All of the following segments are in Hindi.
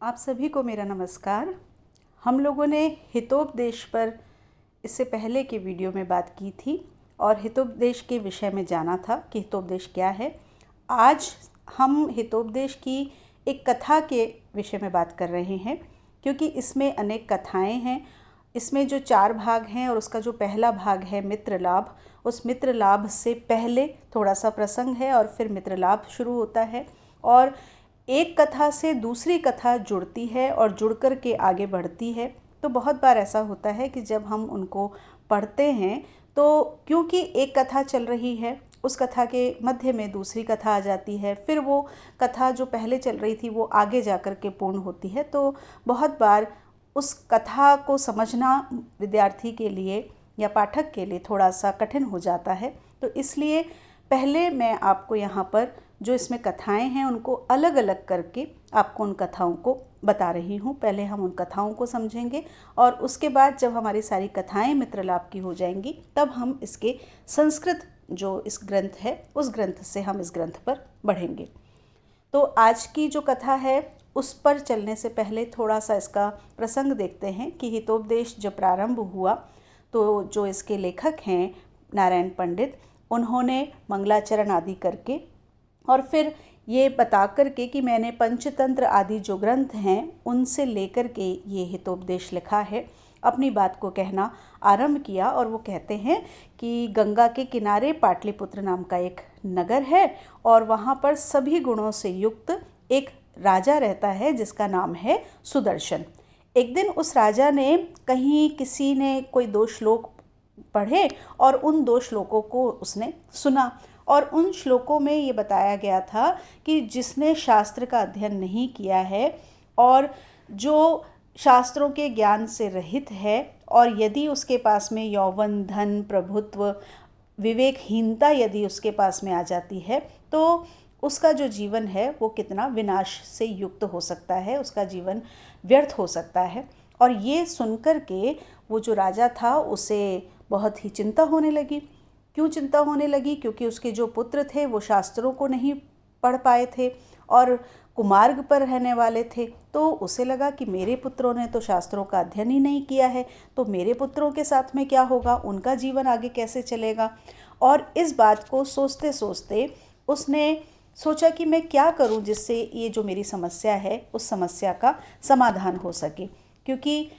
आप सभी को मेरा नमस्कार। हम लोगों ने हितोपदेश पर इससे पहले के वीडियो में बात की थी और हितोपदेश के विषय में जाना था कि हितोपदेश क्या है। आज हम हितोपदेश की एक कथा के विषय में बात कर रहे हैं, क्योंकि इसमें अनेक कथाएं हैं। इसमें जो 4 भाग हैं और उसका जो पहला भाग है मित्र लाभ, उस मित्र लाभ से पहले थोड़ा सा प्रसंग है और फिर मित्र लाभ शुरू होता है और एक कथा से दूसरी कथा जुड़ती है और जुड़ कर के आगे बढ़ती है। तो बहुत बार ऐसा होता है कि जब हम उनको पढ़ते हैं तो क्योंकि एक कथा चल रही है, उस कथा के मध्य में दूसरी कथा आ जाती है, फिर वो कथा जो पहले चल रही थी वो आगे जा कर के पूर्ण होती है। तो बहुत बार उस कथा को समझना विद्यार्थी के लिए या पाठक के लिए थोड़ा सा कठिन हो जाता है। तो इसलिए पहले मैं आपको यहाँ पर जो इसमें कथाएं हैं उनको अलग अलग करके आपको उन कथाओं को बता रही हूँ। पहले हम उन कथाओं को समझेंगे और उसके बाद जब हमारी सारी कथाएं मित्रलाभ की हो जाएंगी तब हम इसके संस्कृत जो इस ग्रंथ है उस ग्रंथ से हम इस ग्रंथ पर बढ़ेंगे। तो आज की जो कथा है उस पर चलने से पहले थोड़ा सा इसका प्रसंग देखते हैं कि हितोपदेश जब प्रारंभ हुआ तो जो इसके लेखक हैं नारायण पंडित, उन्होंने मंगलाचरण आदि करके और फिर ये बता कर के कि मैंने पंचतंत्र आदि जो ग्रंथ हैं उनसे लेकर के ये हितोपदेश लिखा है, अपनी बात को कहना आरंभ किया। और वो कहते हैं कि गंगा के किनारे पाटलिपुत्र नाम का एक नगर है और वहाँ पर सभी गुणों से युक्त एक राजा रहता है जिसका नाम है सुदर्शन। एक दिन उस राजा ने कहीं किसी ने कोई 2 श्लोक पढ़े और उन 2 श्लोकों को उसने सुना और उन श्लोकों में ये बताया गया था कि जिसने शास्त्र का अध्ययन नहीं किया है और जो शास्त्रों के ज्ञान से रहित है और यदि उसके पास में यौवन, धन, प्रभुत्व, विवेकहीनता यदि उसके पास में आ जाती है तो उसका जो जीवन है वो कितना विनाश से युक्त हो सकता है, उसका जीवन व्यर्थ हो सकता है। और ये सुनकर के वो जो राजा था उसे बहुत ही चिंता होने लगी। क्यों चिंता होने लगी? क्योंकि उसके जो पुत्र थे वो शास्त्रों को नहीं पढ़ पाए थे और कुमार्ग पर रहने वाले थे। तो उसे लगा कि मेरे पुत्रों ने तो शास्त्रों का अध्ययन ही नहीं किया है, तो मेरे पुत्रों के साथ में क्या होगा, उनका जीवन आगे कैसे चलेगा। और इस बात को सोचते सोचते उसने सोचा कि मैं क्या करूं जिससे ये जो मेरी समस्या है उस समस्या का समाधान हो सके। क्योंकि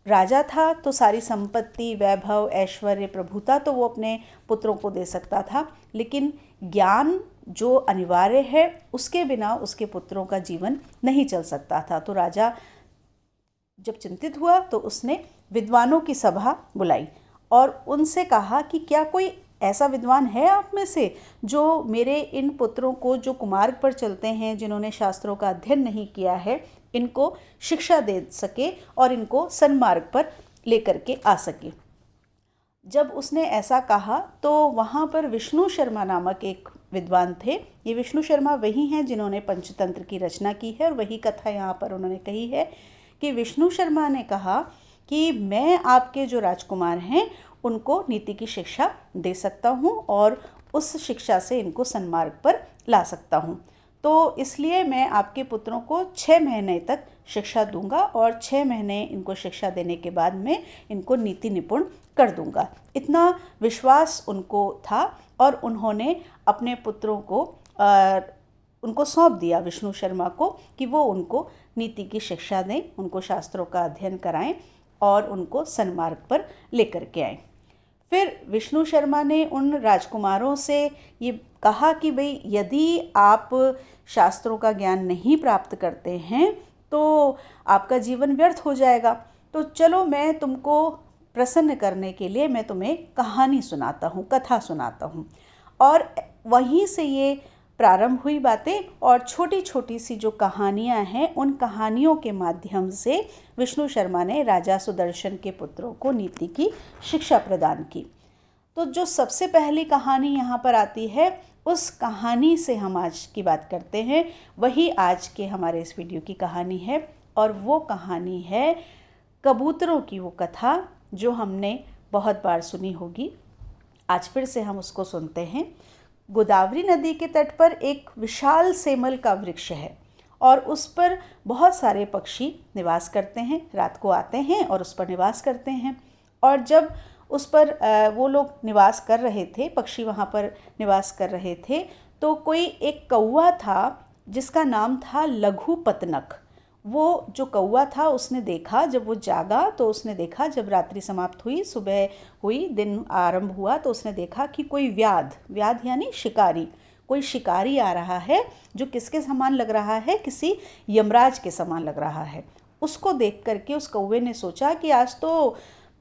राजा था तो सारी संपत्ति, वैभव, ऐश्वर्य, प्रभुता तो वो अपने पुत्रों को दे सकता था, लेकिन ज्ञान जो अनिवार्य है उसके बिना उसके पुत्रों का जीवन नहीं चल सकता था। तो राजा जब चिंतित हुआ तो उसने विद्वानों की सभा बुलाई और उनसे कहा कि क्या कोई ऐसा विद्वान है आप में से जो मेरे इन पुत्रों को जो कुमार्ग पर चलते हैं, जिन्होंने शास्त्रों का अध्ययन नहीं किया है, इनको शिक्षा दे सके और इनको सन्मार्ग पर लेकर के आ सके। जब उसने ऐसा कहा तो वहाँ पर विष्णु शर्मा नामक एक विद्वान थे। ये विष्णु शर्मा वही हैं जिन्होंने पंचतंत्र की रचना की है और वही कथा यहाँ पर उन्होंने कही है कि विष्णु शर्मा ने कहा कि मैं आपके जो राजकुमार हैं उनको नीति की शिक्षा दे सकता हूँ और उस शिक्षा से इनको सन्मार्ग पर ला सकता हूँ। तो इसलिए मैं आपके पुत्रों को 6 महीने तक शिक्षा दूंगा और 6 महीने इनको शिक्षा देने के बाद में इनको नीति निपुण कर दूंगा। इतना विश्वास उनको था और उन्होंने अपने पुत्रों को उनको सौंप दिया विष्णु शर्मा को कि वो उनको नीति की शिक्षा दें, उनको शास्त्रों का अध्ययन कराएं और उनको सन्मार्ग पर लेकर के आएं। फिर विष्णु शर्मा ने उन राजकुमारों से ये कहा कि भाई यदि आप शास्त्रों का ज्ञान नहीं प्राप्त करते हैं तो आपका जीवन व्यर्थ हो जाएगा। तो चलो मैं तुमको प्रसन्न करने के लिए मैं तुम्हें कहानी सुनाता हूँ, कथा सुनाता हूँ। और वहीं से ये प्रारंभ हुई बातें और छोटी छोटी सी जो कहानियाँ हैं उन कहानियों के माध्यम से विष्णु शर्मा ने राजा सुदर्शन के पुत्रों को नीति की शिक्षा प्रदान की। तो जो सबसे पहली कहानी यहाँ पर आती है उस कहानी से हम आज की बात करते हैं, वही आज के हमारे इस वीडियो की कहानी है। और वो कहानी है कबूतरों की वो कथा जो हमने बहुत बार सुनी होगी। आज फिर से हम उसको सुनते हैं। गोदावरी नदी के तट पर एक विशाल सेमल का वृक्ष है और उस पर बहुत सारे पक्षी निवास करते हैं, रात को आते हैं और उस पर निवास करते हैं। और जब उस पर वो लोग निवास कर रहे थे, पक्षी वहाँ पर निवास कर रहे थे, तो कोई एक कौवा था जिसका नाम था लघुपतनक। वो जो कौवा था उसने देखा, जब वो जागा तो उसने देखा, जब रात्रि समाप्त हुई, सुबह हुई, दिन आरंभ हुआ, तो उसने देखा कि कोई व्याध यानी शिकारी, कोई शिकारी आ रहा है जो किसके समान लग रहा है, किसी यमराज के समान लग रहा है। उसको देख करके उस कौवे ने सोचा कि आज तो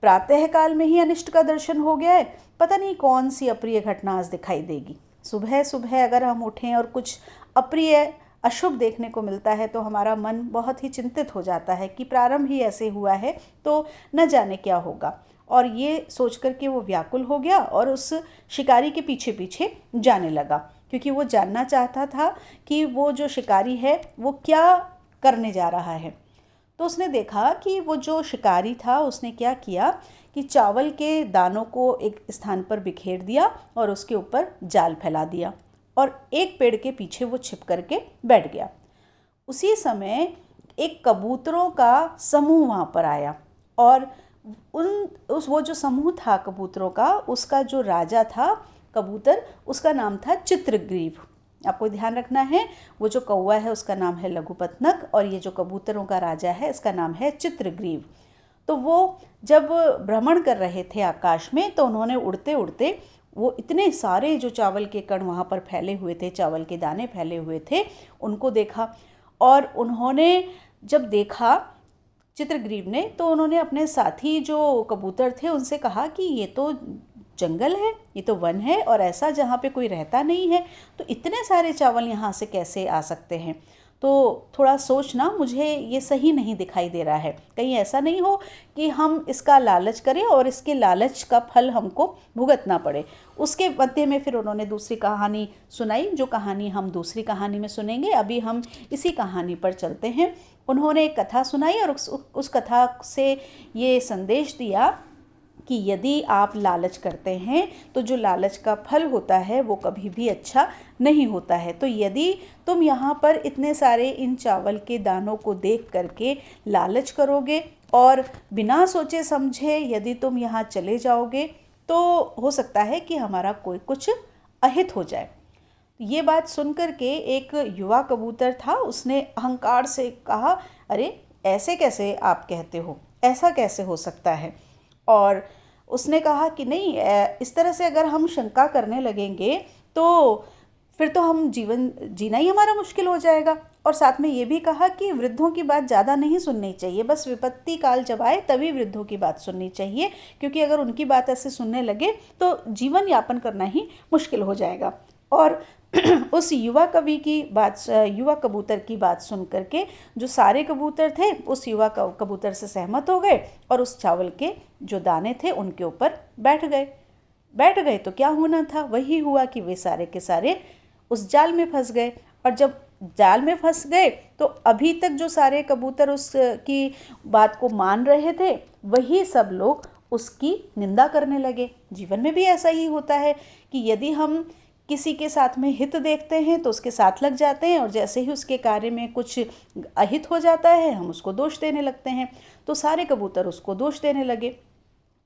प्रातःकाल में ही अनिष्ट का दर्शन हो गया है, पता नहीं कौन सी अप्रिय घटना आज दिखाई देगी। सुबह सुबह अगर हम उठें और कुछ अप्रिय अशुभ देखने को मिलता है तो हमारा मन बहुत ही चिंतित हो जाता है कि प्रारंभ ही ऐसे हुआ है तो न जाने क्या होगा। और ये सोच कर के वो व्याकुल हो गया और उस शिकारी के पीछे पीछे जाने लगा, क्योंकि वो जानना चाहता था कि वो जो शिकारी है वो क्या करने जा रहा है। तो उसने देखा कि वो जो शिकारी था उसने क्या किया कि चावल के दानों को एक स्थान पर बिखेर दिया और उसके ऊपर जाल फैला दिया और एक पेड़ के पीछे वो छिप करके बैठ गया। उसी समय एक कबूतरों का समूह वहाँ पर आया और वो जो समूह था कबूतरों का, उसका जो राजा था कबूतर, उसका नाम था चित्रग्रीव। आपको ध्यान रखना है, वो जो कौवा है उसका नाम है लघुपतनक और ये जो कबूतरों का राजा है इसका नाम है चित्रग्रीव। तो वो जब भ्रमण कर रहे थे आकाश में तो उन्होंने उड़ते उड़ते वो इतने सारे जो चावल के कण वहाँ पर फैले हुए थे, चावल के दाने फैले हुए थे, उनको देखा। और उन्होंने जब देखा चित्रग्रीव ने, तो उन्होंने अपने साथी जो कबूतर थे उनसे कहा कि ये तो जंगल है, ये तो वन है और ऐसा जहाँ पे कोई रहता नहीं है, तो इतने सारे चावल यहाँ से कैसे आ सकते हैं। तो थोड़ा सोचना, मुझे ये सही नहीं दिखाई दे रहा है, कहीं ऐसा नहीं हो कि हम इसका लालच करें और इसके लालच का फल हमको भुगतना पड़े। उसके मध्य में फिर उन्होंने दूसरी कहानी सुनाई, जो कहानी हम दूसरी कहानी में सुनेंगे। अभी हम इसी कहानी पर चलते हैं। उन्होंने एक कथा सुनाई और उस कथा से ये संदेश दिया कि यदि आप लालच करते हैं तो जो लालच का फल होता है वो कभी भी अच्छा नहीं होता है। तो यदि तुम यहाँ पर इतने सारे इन चावल के दानों को देख करके लालच करोगे और बिना सोचे समझे यदि तुम यहाँ चले जाओगे तो हो सकता है कि हमारा कोई कुछ अहित हो जाए। ये बात सुनकर के एक युवा कबूतर था, उसने अहंकार से कहा, अरे ऐसे कैसे आप कहते हो, ऐसा कैसे हो सकता है। और उसने कहा कि नहीं, इस तरह से अगर हम शंका करने लगेंगे तो फिर तो हम जीवन जीना ही हमारा मुश्किल हो जाएगा। और साथ में ये भी कहा कि वृद्धों की बात ज़्यादा नहीं सुननी चाहिए, बस विपत्ति काल जब आए तभी वृद्धों की बात सुननी चाहिए, क्योंकि अगर उनकी बात ऐसे सुनने लगे तो जीवन यापन करना ही मुश्किल हो जाएगा। और उस युवा कबूतर की बात सुन करके जो सारे कबूतर थे उस युवा कबूतर से सहमत हो गए और उस चावल के जो दाने थे उनके ऊपर बैठ गए। तो क्या होना था वही हुआ कि वे सारे के सारे उस जाल में फंस गए। और जब जाल में फंस गए तो अभी तक जो सारे कबूतर उसकी बात को मान रहे थे वही सब लोग उसकी निंदा करने लगे। जीवन में भी ऐसा ही होता है कि यदि हम किसी के साथ में हित देखते हैं तो उसके साथ लग जाते हैं और जैसे ही उसके कार्य में कुछ अहित हो जाता है हम उसको दोष देने लगते हैं। तो सारे कबूतर उसको दोष देने लगे।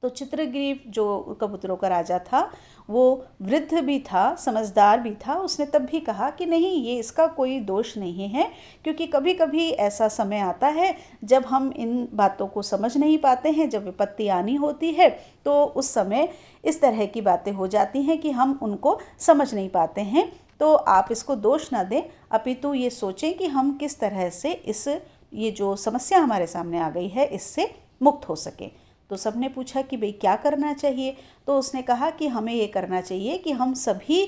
तो चित्रग्रीव जो कबूतरों का राजा था वो वृद्ध भी था, समझदार भी था। उसने तब भी कहा कि नहीं, ये इसका कोई दोष नहीं है, क्योंकि कभी कभी ऐसा समय आता है जब हम इन बातों को समझ नहीं पाते हैं। जब विपत्ति आनी होती है तो उस समय इस तरह की बातें हो जाती हैं कि हम उनको समझ नहीं पाते हैं। तो आप इसको दोष ना दें, अपितु ये सोचें कि हम किस तरह से ये जो समस्या हमारे सामने आ गई है इससे मुक्त हो सके। तो सबने पूछा कि भाई क्या करना चाहिए। तो उसने कहा कि हमें ये करना चाहिए कि हम सभी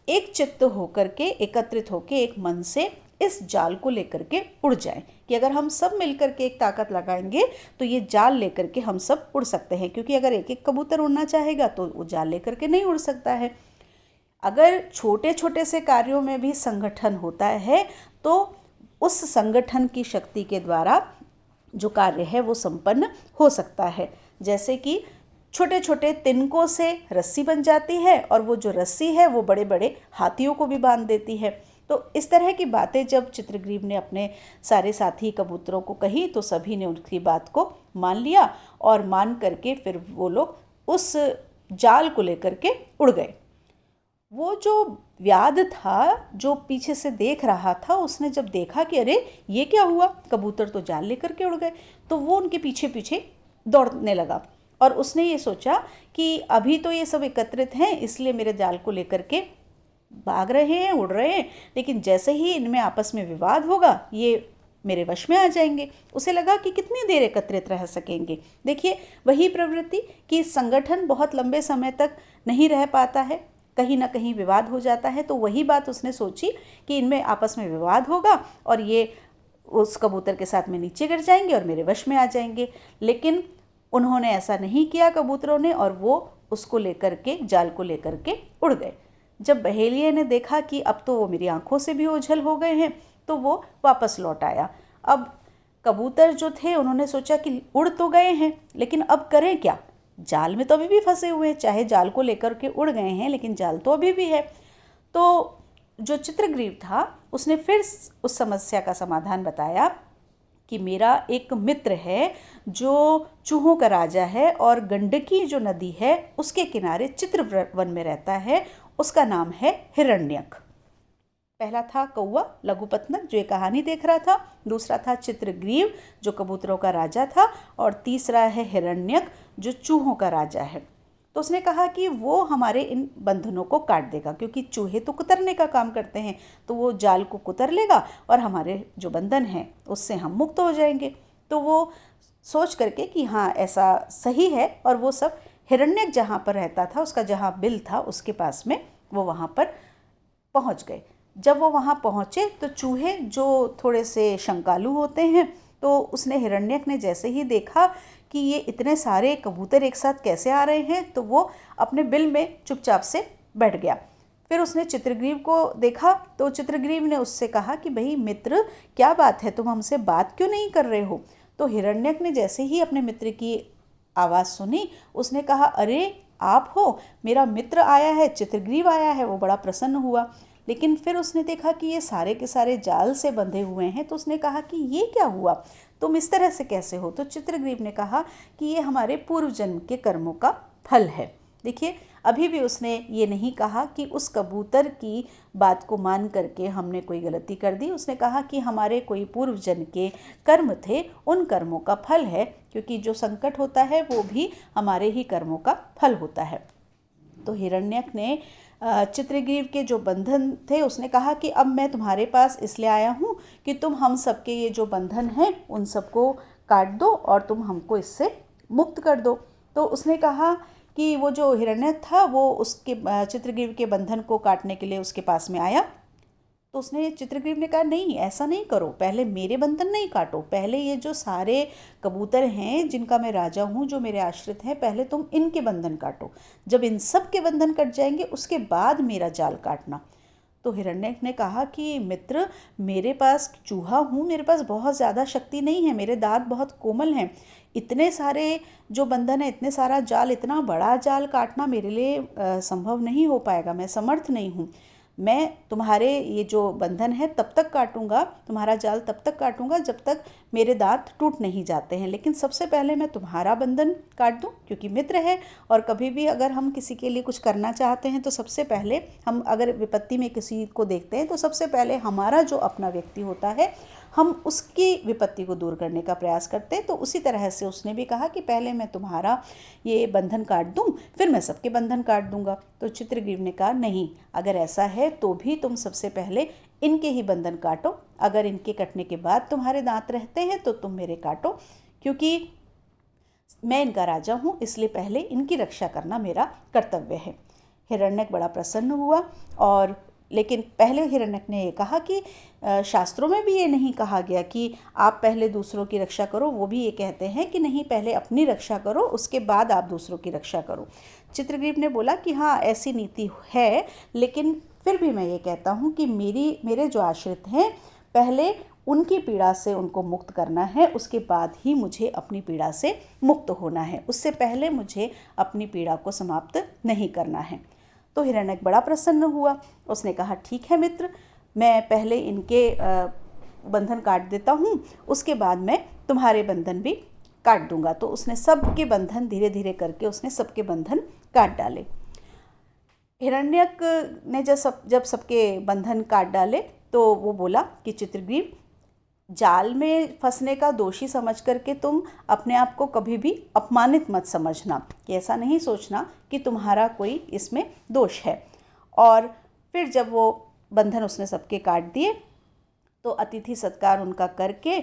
एक चित्त होकर के, एकत्रित होकर एक मन से इस जाल को लेकर के उड़ जाएं, कि अगर हम सब मिलकर के एक ताकत लगाएंगे तो ये जाल लेकर के हम सब उड़ सकते हैं। क्योंकि अगर एक एक कबूतर उड़ना चाहेगा तो वो जाल लेकर के नहीं उड़ सकता है। अगर छोटे छोटे से कार्यों में भी संगठन होता है तो उस संगठन की शक्ति के द्वारा जो कार्य है वो संपन्न हो सकता है। जैसे कि छोटे छोटे तिनकों से रस्सी बन जाती है और वो जो रस्सी है वो बड़े बड़े हाथियों को भी बांध देती है। तो इस तरह की बातें जब चित्रग्रीव ने अपने सारे साथी कबूतरों को कही तो सभी ने उनकी बात को मान लिया और मान करके फिर वो लोग उस जाल को लेकर के उड़ गए। वो जो व्याध था जो पीछे से देख रहा था, उसने जब देखा कि अरे ये क्या हुआ, कबूतर तो जाल लेकर के उड़ गए, तो वो उनके पीछे पीछे दौड़ने लगा और उसने ये सोचा कि अभी तो ये सब एकत्रित हैं इसलिए मेरे जाल को लेकर के भाग रहे हैं, उड़ रहे हैं, लेकिन जैसे ही इनमें आपस में विवाद होगा ये मेरे वश में आ जाएंगे। उसे लगा कि कितनी देर एकत्रित रह सकेंगे। देखिए वही प्रवृत्ति कि संगठन बहुत लंबे समय तक नहीं रह पाता है, कहीं ना कहीं विवाद हो जाता है। तो वही बात उसने सोची कि इनमें आपस में विवाद होगा और ये उस कबूतर के साथ में नीचे गिर जाएंगे और मेरे वश में आ जाएंगे। लेकिन उन्होंने ऐसा नहीं किया कबूतरों ने, और वो उसको लेकर के, जाल को लेकर के उड़ गए। जब बहेलिये ने देखा कि अब तो वो मेरी आंखों से भी ओझल हो गए हैं तो वो वापस लौट आया। अब कबूतर जो थे उन्होंने सोचा कि उड़ तो गए हैं लेकिन अब करें क्या, जाल में तो अभी भी फंसे हुए हैं, चाहे जाल को लेकर के उड़ गए हैं लेकिन जाल तो अभी भी है। तो जो चित्रग्रीव था उसने फिर उस समस्या का समाधान बताया कि मेरा एक मित्र है जो चूहों का राजा है और गंडकी जो नदी है उसके किनारे चित्रवन में रहता है, उसका नाम है हिरण्यक। पहला था कौवा लघुपतनक जो ये कहानी देख रहा था, दूसरा था चित्रग्रीव जो कबूतरों का राजा था, और तीसरा है हिरण्यक जो चूहों का राजा है। तो उसने कहा कि वो हमारे इन बंधनों को काट देगा, क्योंकि चूहे तो कुतरने का काम करते हैं, तो वो जाल को कुतर लेगा और हमारे जो बंधन हैं उससे हम मुक्त हो जाएंगे। तो वो सोच करके कि हाँ ऐसा सही है, और वो सब हिरण्यक जहाँ पर रहता था, उसका जहाँ बिल था उसके पास में वो वहाँ पर पहुँच गए। जब वो वहाँ पहुँचे तो चूहे जो थोड़े से शंकालु होते हैं, तो उसने हिरण्यक ने जैसे ही देखा कि ये इतने सारे कबूतर एक साथ कैसे आ रहे हैं, तो वो अपने बिल में चुपचाप से बैठ गया। फिर उसने चित्रग्रीव को देखा तो चित्रग्रीव ने उससे कहा कि भाई मित्र क्या बात है, तुम हमसे बात क्यों नहीं कर रहे हो। तो हिरण्यक ने जैसे ही अपने मित्र की आवाज़ सुनी उसने कहा अरे आप हो, मेरा मित्र आया है, चित्रग्रीव आया है। वो बड़ा प्रसन्न हुआ, लेकिन फिर उसने देखा कि ये सारे के सारे जाल से बंधे हुए हैं। तो उसने कहा कि ये क्या हुआ, तुम इस तरह से कैसे हो। तो चित्रग्रीव ने कहा कि ये हमारे पूर्व जन्म के कर्मों का फल है। देखिए अभी भी उसने ये नहीं कहा कि उस कबूतर की बात को मान करके हमने कोई गलती कर दी। उसने कहा कि हमारे कोई पूर्व जन्म के कर्म थे, उन कर्मों का फल है, क्योंकि जो संकट होता है वो भी हमारे ही कर्मों का फल होता है। तो हिरण्यक ने चित्रग्रीव के जो बंधन थे उसने कहा कि अब मैं तुम्हारे पास इसलिए आया हूँ कि तुम हम सबके ये जो बंधन हैं उन सबको काट दो और तुम हमको इससे मुक्त कर दो। तो उसने कहा कि वो जो हिरण्यक था वो उसके चित्रग्रीव के बंधन को काटने के लिए उसके पास में आया। तो उसने चित्रग्रीव ने कहा नहीं ऐसा नहीं करो, पहले मेरे बंधन नहीं काटो, पहले ये जो सारे कबूतर हैं जिनका मैं राजा हूँ, जो मेरे आश्रित हैं, पहले तुम इनके बंधन काटो, जब इन सब के बंधन कट जाएंगे उसके बाद मेरा जाल काटना। तो हिरण्यक ने कहा कि मित्र मेरे पास चूहा हूँ, मेरे पास बहुत ज़्यादा शक्ति नहीं है, मेरे दांत बहुत कोमल हैं, इतने सारे जो बंधन है, इतने सारा जाल, इतना बड़ा जाल काटना मेरे लिए संभव नहीं हो पाएगा, मैं समर्थ नहीं हूँ। मैं तुम्हारे ये जो बंधन है तब तक काटूंगा, तुम्हारा जाल तब तक काटूंगा जब तक मेरे दांत टूट नहीं जाते हैं, लेकिन सबसे पहले मैं तुम्हारा बंधन काट दूं, क्योंकि मित्र है। और कभी भी अगर हम किसी के लिए कुछ करना चाहते हैं तो सबसे पहले हम अगर विपत्ति में किसी को देखते हैं तो सबसे पहले हमारा जो अपना व्यक्ति होता है हम उसकी विपत्ति को दूर करने का प्रयास करते हैं। तो उसी तरह से उसने भी कहा कि पहले मैं तुम्हारा ये बंधन काट दूं, फिर मैं सबके बंधन काट दूंगा। तो चित्रग्रीव ने कहा नहीं, अगर ऐसा है तो भी तुम सबसे पहले इनके ही बंधन काटो, अगर इनके कटने के बाद तुम्हारे दांत रहते हैं तो तुम मेरे काटो, क्योंकि मैं इनका राजा हूँ, इसलिए पहले इनकी रक्षा करना मेरा कर्तव्य है। हिरण्यक बड़ा प्रसन्न हुआ, और लेकिन पहले हिरण्यक ने ये कहा कि शास्त्रों में भी ये नहीं कहा गया कि आप पहले दूसरों की रक्षा करो, वो भी ये कहते हैं कि नहीं पहले अपनी रक्षा करो उसके बाद आप दूसरों की रक्षा करो। चित्रग्रीव ने बोला कि हाँ ऐसी नीति है, लेकिन फिर भी मैं ये कहता हूँ कि मेरे जो आश्रित हैं पहले उनकी पीड़ा से उनको मुक्त करना है, उसके बाद ही मुझे अपनी पीड़ा से मुक्त होना है, उससे पहले मुझे अपनी पीड़ा को समाप्त नहीं करना है। तो हिरण्यक बड़ा प्रसन्न हुआ, उसने कहा ठीक है मित्र, मैं पहले इनके बंधन काट देता हूँ, उसके बाद मैं तुम्हारे बंधन भी काट दूंगा। तो उसने सबके बंधन धीरे धीरे करके उसने सबके बंधन काट डाले। हिरण्यक ने जब सबके बंधन काट डाले तो वो बोला कि चित्रग्रीव, जाल में फंसने का दोषी समझ करके तुम अपने आप को कभी भी अपमानित मत समझना, कि ऐसा नहीं सोचना कि तुम्हारा कोई इसमें दोष है। और फिर जब वो बंधन उसने सबके काट दिए तो अतिथि सत्कार उनका करके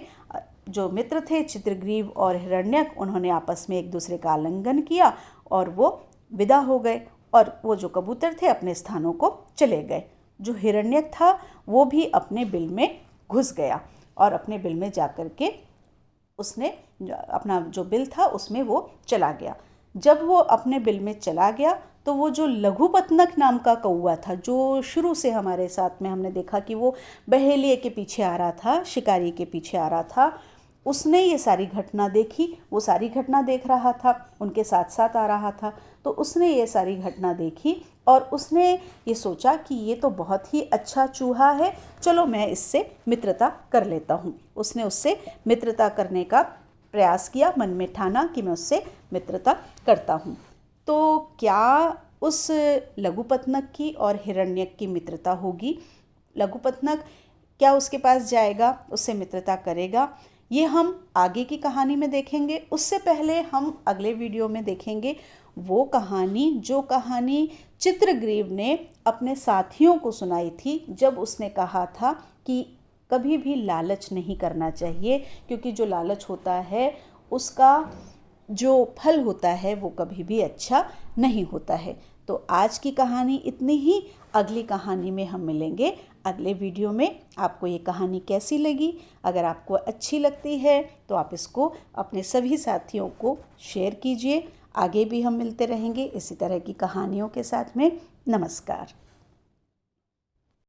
जो मित्र थे चित्रग्रीव और हिरण्यक, उन्होंने आपस में एक दूसरे का आलिंगन किया और वो विदा हो गए। और वो जो कबूतर थे अपने स्थानों को चले गए। जो हिरण्यक था वो भी अपने बिल में घुस गया और अपने बिल में जा कर के उसने अपना जो बिल था उसमें वो चला गया। जब वो अपने बिल में चला गया तो वो जो लघुपतनक नाम का कौवा था, जो शुरू से हमारे साथ में हमने देखा कि वो बहेलिए के पीछे आ रहा था, शिकारी के पीछे आ रहा था, उसने ये सारी घटना देखी। वो सारी घटना देख रहा था, उनके साथ साथ आ रहा था। तो उसने ये सारी घटना देखी और उसने ये सोचा कि ये तो बहुत ही अच्छा चूहा है, चलो मैं इससे मित्रता कर लेता हूँ। उसने उससे मित्रता करने का प्रयास किया, मन में ठाना कि मैं उससे मित्रता करता हूँ। तो क्या उस लघुपतनक की और हिरण्यक की मित्रता होगी? लघुपतनक क्या उसके पास जाएगा, उससे मित्रता करेगा? ये हम आगे की कहानी में देखेंगे। उससे पहले हम अगले वीडियो में देखेंगे वो कहानी, जो कहानी चित्रग्रीव ने अपने साथियों को सुनाई थी, जब उसने कहा था कि कभी भी लालच नहीं करना चाहिए, क्योंकि जो लालच होता है उसका जो फल होता है वो कभी भी अच्छा नहीं होता है। तो आज की कहानी इतनी ही। अगली कहानी में हम मिलेंगे अगले वीडियो में। आपको ये कहानी कैसी लगी? अगर आपको अच्छी लगती है तो आप इसको अपने सभी साथियों को शेयर कीजिए। आगे भी हम मिलते रहेंगे इसी तरह की कहानियों के साथ में। नमस्कार।